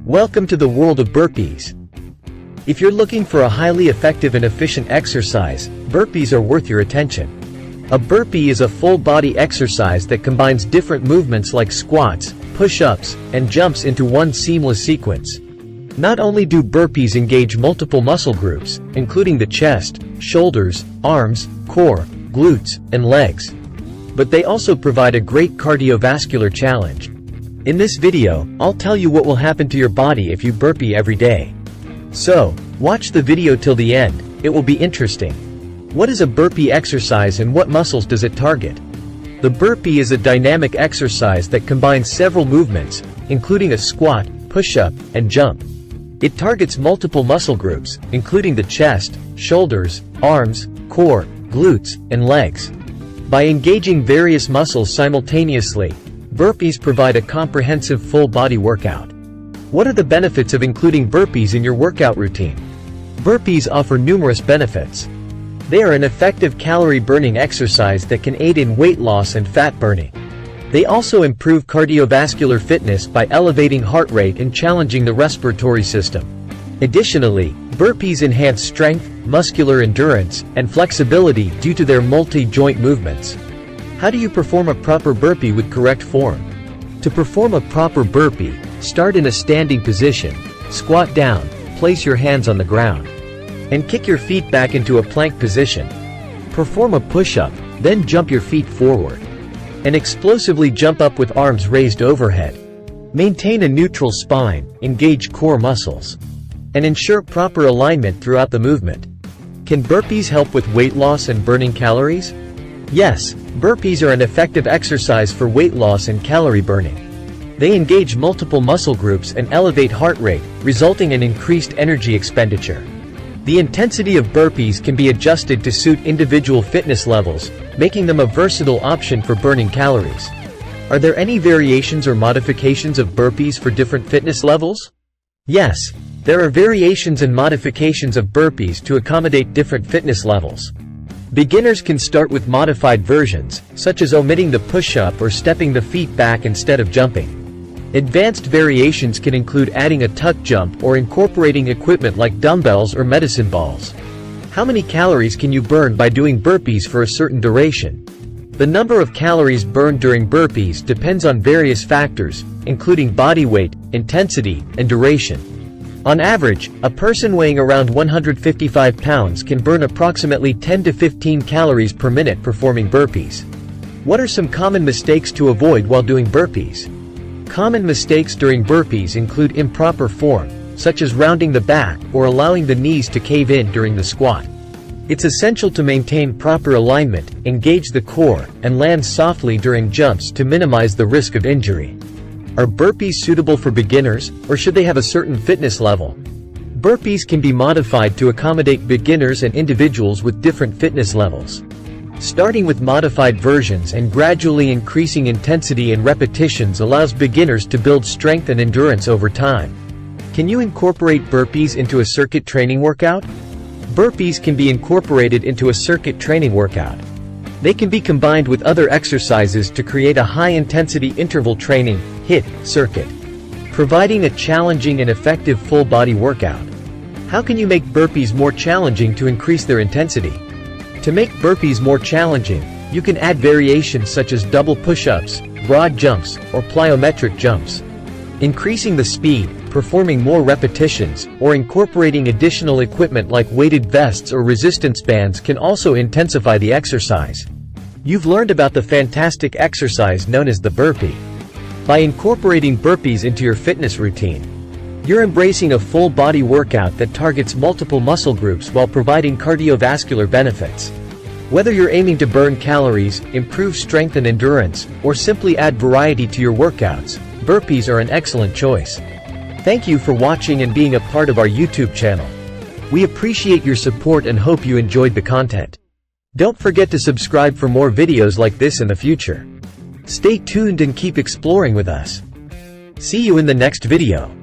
Welcome to the world of burpees. If you're looking for a highly effective and efficient exercise, burpees are worth your attention. A burpee is a full-body exercise that combines different movements like squats, push-ups, and jumps into one seamless sequence. Not only do burpees engage multiple muscle groups, including the chest, shoulders, arms, core, glutes, and legs, but they also provide a great cardiovascular challenge. In this video, I'll tell you what will happen to your body if you burpee every day. So, watch the video till the end, it will be interesting. What is a burpee exercise and what muscles does it target? The burpee is a dynamic exercise that combines several movements, including a squat, push-up, and jump. It targets multiple muscle groups, including the chest, shoulders, arms, core, glutes, and legs. By engaging various muscles simultaneously, burpees provide a comprehensive full-body workout. What are the benefits of including burpees in your workout routine? Burpees offer numerous benefits. They are an effective calorie-burning exercise that can aid in weight loss and fat burning. They also improve cardiovascular fitness by elevating heart rate and challenging the respiratory system. Additionally, burpees enhance strength, muscular endurance, and flexibility due to their multi-joint movements. How do you perform a proper burpee with correct form? To perform a proper burpee, start in a standing position, squat down, place your hands on the ground, and kick your feet back into a plank position. Perform a push-up, then jump your feet forward, and explosively jump up with arms raised overhead. Maintain a neutral spine, engage core muscles, and ensure proper alignment throughout the movement. Can burpees help with weight loss and burning calories? Yes, burpees are an effective exercise for weight loss and calorie burning. They engage multiple muscle groups and elevate heart rate, resulting in increased energy expenditure. The intensity of burpees can be adjusted to suit individual fitness levels, making them a versatile option for burning calories. Are there any variations or modifications of burpees for different fitness levels? Yes, there are variations and modifications of burpees to accommodate different fitness levels. Beginners can start with modified versions, such as omitting the push-up or stepping the feet back instead of jumping. Advanced variations can include adding a tuck jump or incorporating equipment like dumbbells or medicine balls. How many calories can you burn by doing burpees for a certain duration? The number of calories burned during burpees depends on various factors, including body weight, intensity, and duration. On average, a person weighing around 155 pounds can burn approximately 10 to 15 calories per minute performing burpees. What are some common mistakes to avoid while doing burpees? Common mistakes during burpees include improper form, such as rounding the back or allowing the knees to cave in during the squat. It's essential to maintain proper alignment, engage the core, and land softly during jumps to minimize the risk of injury. Are burpees suitable for beginners, or should they have a certain fitness level? Burpees can be modified to accommodate beginners and individuals with different fitness levels. Starting with modified versions and gradually increasing intensity and repetitions allows beginners to build strength and endurance over time. Can you incorporate burpees into a circuit training workout? Burpees can be incorporated into a circuit training workout. They can be combined with other exercises to create a high-intensity interval training (HIIT) circuit, providing a challenging and effective full-body workout. How can you make burpees more challenging to increase their intensity? To make burpees more challenging, you can add variations such as double push-ups, broad jumps, or plyometric jumps. Increasing the speed, performing more repetitions, or incorporating additional equipment like weighted vests or resistance bands can also intensify the exercise. You've learned about the fantastic exercise known as the burpee. By incorporating burpees into your fitness routine, you're embracing a full-body workout that targets multiple muscle groups while providing cardiovascular benefits. Whether you're aiming to burn calories, improve strength and endurance, or simply add variety to your workouts, burpees are an excellent choice. Thank you for watching and being a part of our YouTube channel. We appreciate your support and hope you enjoyed the content. Don't forget to subscribe for more videos like this in the future. Stay tuned and keep exploring with us. See you in the next video.